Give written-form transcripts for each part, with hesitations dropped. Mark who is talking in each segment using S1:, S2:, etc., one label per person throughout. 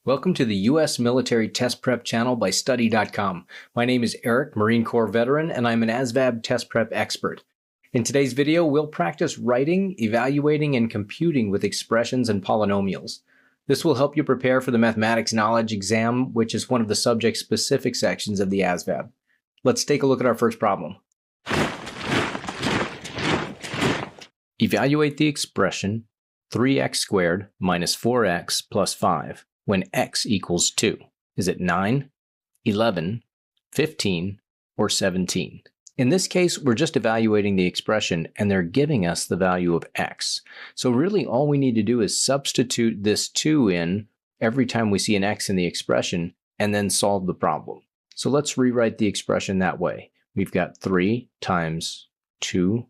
S1: Welcome to the U.S. Military Test Prep channel by Study.com. My name is Eric, Marine Corps veteran, and I'm an ASVAB test prep expert. In today's video, we'll practice writing, evaluating, and computing with expressions and polynomials. This will help you prepare for the Mathematics Knowledge exam, which is one of the subject-specific sections of the ASVAB. Let's take a look at our first problem. Evaluate the expression 3x squared minus 4x plus 5. When x equals 2. Is it 9, 11, 15, or 17? In this case, we're just evaluating the expression and they're giving us the value of x. So really all we need to do is substitute this 2 in every time we see an x in the expression and then solve the problem. So let's rewrite the expression that way. We've got 3 times 2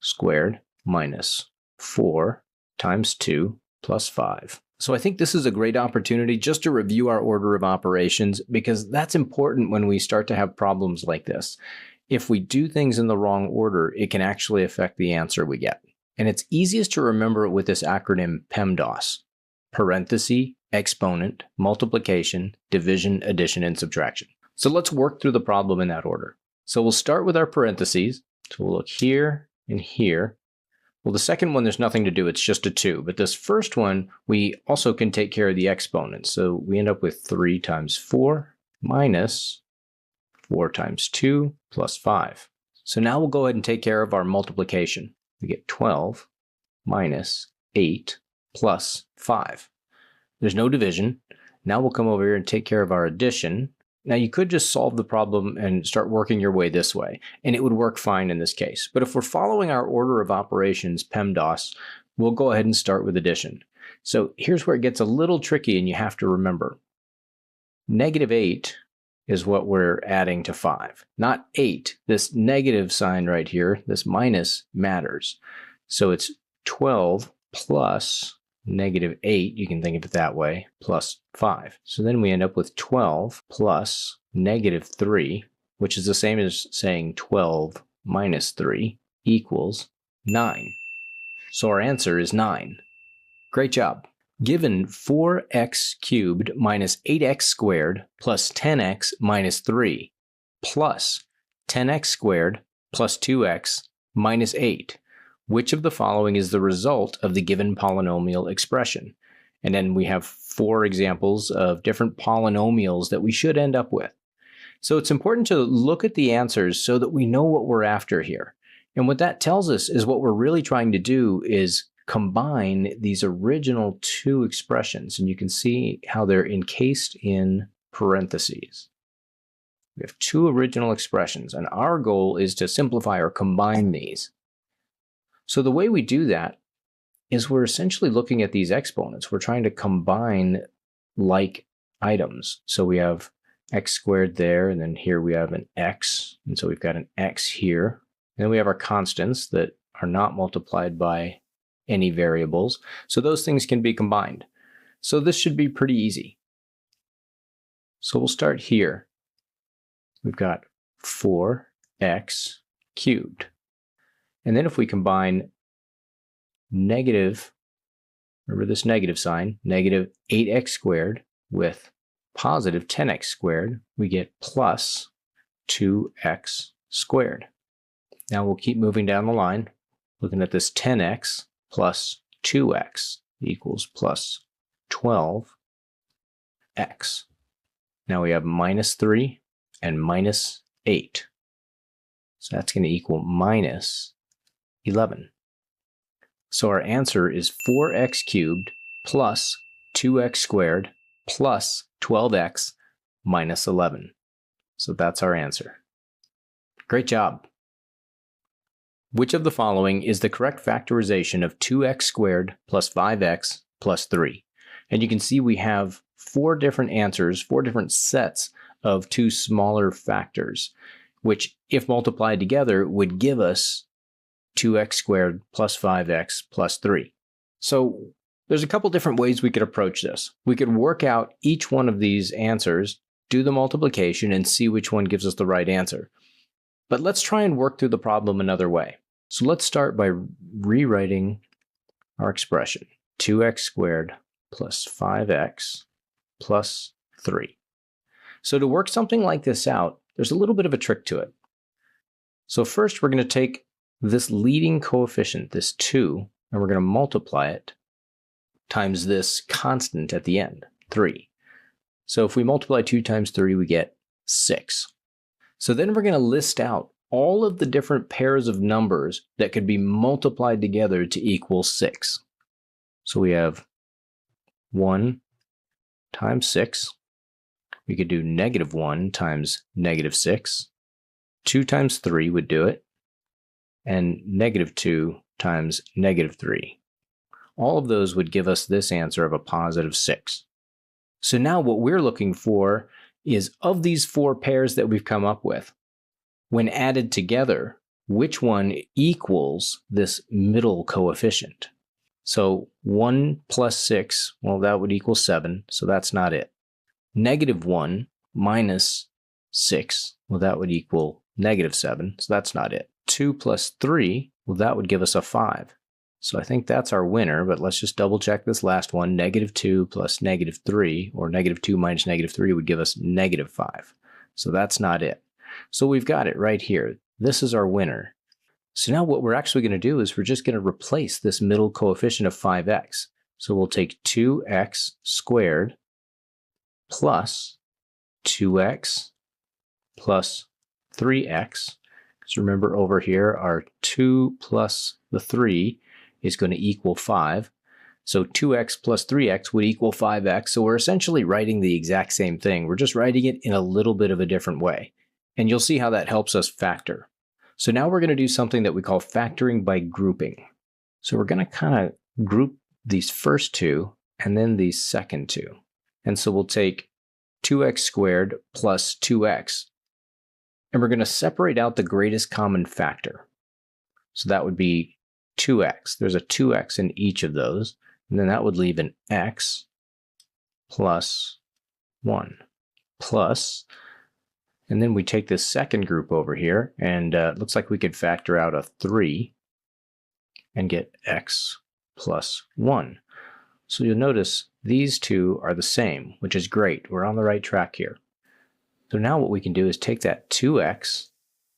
S1: squared minus 4 times 2 plus 5. So I think this is a great opportunity just to review our order of operations because that's important when we start to have problems like this. If we do things in the wrong order, it can actually affect the answer we get. And it's easiest to remember with this acronym PEMDAS: parenthesis, exponent, multiplication, division, addition, and subtraction. So let's work through the problem in that order. So we'll start with our parentheses. So we'll look here and here. Well, the second one, there's nothing to do. It's just a 2. But this first one, we also can take care of the exponents. So we end up with 3 times 4 minus 4 times 2 plus 5. So now we'll go ahead and take care of our multiplication. We get 12 minus 8 plus 5. There's no division. Now we'll come over here and take care of our addition. Now you could just solve the problem and start working your way this way, and it would work fine in this case. But if we're following our order of operations, PEMDAS, we'll go ahead and start with addition. So here's where it gets a little tricky and you have to remember. -8 is what we're adding to 5, not 8. This negative sign right here, this minus, matters. So it's 12 plus -8, you can think of it that way, plus 5. So then we end up with 12 plus -3, which is the same as saying 12 minus 3 equals 9. So our answer is 9. Great job. Given 4x cubed minus 8x squared plus 10x minus 3 plus 10x squared plus 2x minus 8. Which of the following is the result of the given polynomial expression? And then we have 4 examples of different polynomials that we should end up with. So it's important to look at the answers so that we know what we're after here. And what that tells us is what we're really trying to do is combine these original 2 expressions. And you can see how they're encased in parentheses. We have 2 original expressions, and our goal is to simplify or combine these. So the way we do that is we're essentially looking at these exponents. We're trying to combine like items. So we have x squared there, and then here we have an x. And so we've got an x here. And then we have our constants that are not multiplied by any variables. So those things can be combined. So this should be pretty easy. So we'll start here. We've got 4x cubed. And then if we combine remember this negative sign, -8x squared with positive 10x squared, we get plus 2x squared. Now we'll keep moving down the line, looking at this 10x plus 2x equals plus 12x. Now we have -3 and -8. So that's going to equal minus 11. So our answer is 4x cubed plus 2x squared plus 12x minus 11. So that's our answer. Great job. Which of the following is the correct factorization of 2x squared plus 5x plus 3? And you can see we have 4 different answers, 4 different sets of 2 smaller factors, which if multiplied together would give us 2x squared plus 5x plus 3. So there's a couple different ways we could approach this. We could work out each one of these answers, do the multiplication, and see which one gives us the right answer. But let's try and work through the problem another way. So let's start by rewriting our expression. 2x squared plus 5x plus 3. So to work something like this out, there's a little bit of a trick to it. So first we're going to take this leading coefficient, this 2, and we're going to multiply it times this constant at the end, 3. So if we multiply 2 times 3, we get 6. So then we're going to list out all of the different pairs of numbers that could be multiplied together to equal 6. So we have 1 times 6. We could do -1 times -6. 2 times 3 would do it. And -2 times -3. All of those would give us this answer of a positive 6. So now what we're looking for is, of these 4 pairs that we've come up with, when added together, which one equals this middle coefficient? So 1 plus 6, well, that would equal 7, so that's not it. -1 minus 6, well, that would equal -7, so that's not it. 2 plus 3, well, that would give us a 5. So I think that's our winner, but let's just double check this last one. -2 plus -3, or -2 minus -3 would give us -5. So that's not it. So we've got it right here. This is our winner. So now what we're actually going to do is we're just going to replace this middle coefficient of 5x. So we'll take 2x squared plus 2x plus 3x. Because remember over here, our 2 plus the 3 is going to equal 5. So 2x plus 3x would equal 5x. So we're essentially writing the exact same thing. We're just writing it in a little bit of a different way. And you'll see how that helps us factor. So now we're going to do something that we call factoring by grouping. So we're going to kind of group these first 2 and then these second 2. And so we'll take 2x squared plus 2x. And we're going to separate out the greatest common factor. So that would be 2x. There's a 2x in each of those. And then that would leave an x plus 1 plus. And then we take this second group over here, and it looks like we could factor out a 3 and get x plus 1. So you'll notice these two are the same, which is great. We're on the right track here. So now what we can do is take that 2x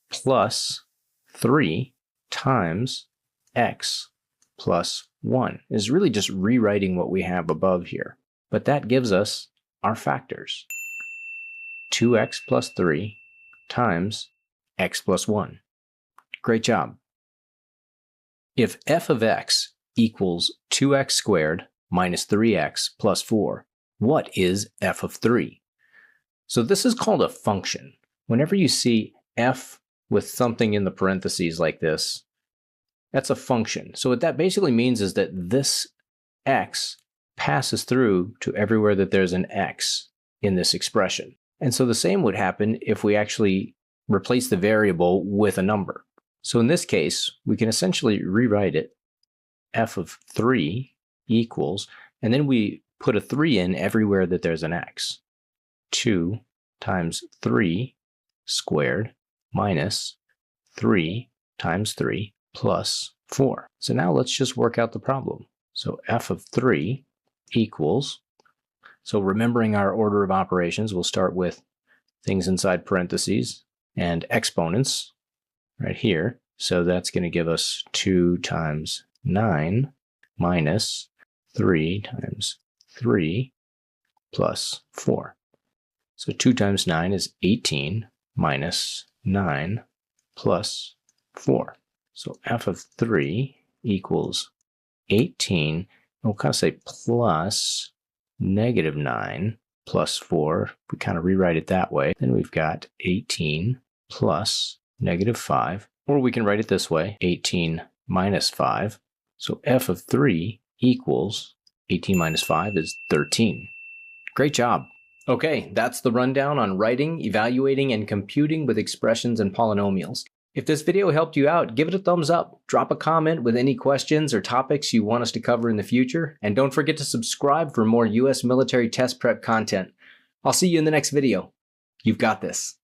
S1: plus 3 times x plus 1. It's really just rewriting what we have above here. But that gives us our factors. 2x plus 3 times x plus 1. Great job. If f of x equals 2x squared minus 3x plus 4, what is f of 3? So this is called a function. Whenever you see f with something in the parentheses like this, that's a function. So what that basically means is that this x passes through to everywhere that there's an x in this expression. And so the same would happen if we actually replace the variable with a number. So in this case, we can essentially rewrite it f of 3 equals, and then we put a 3 in everywhere that there's an x. 2 times 3 squared minus 3 times 3 plus 4. So now let's just work out the problem. So f of 3 equals, so remembering our order of operations, we'll start with things inside parentheses and exponents right here. So that's going to give us 2 times 9 minus 3 times 3 plus 4. So 2 times 9 is 18 minus 9 plus 4. So f of 3 equals 18. We'll kind of say plus -9 plus 4. We kind of rewrite it that way. Then we've got 18 plus -5. Or we can write it this way, 18 minus 5. So f of 3 equals 18 minus 5 is 13. Great job. Okay, that's the rundown on writing, evaluating, and computing with expressions and polynomials. If this video helped you out, give it a thumbs up, drop a comment with any questions or topics you want us to cover in the future, and don't forget to subscribe for more US military test prep content. I'll see you in the next video. You've got this.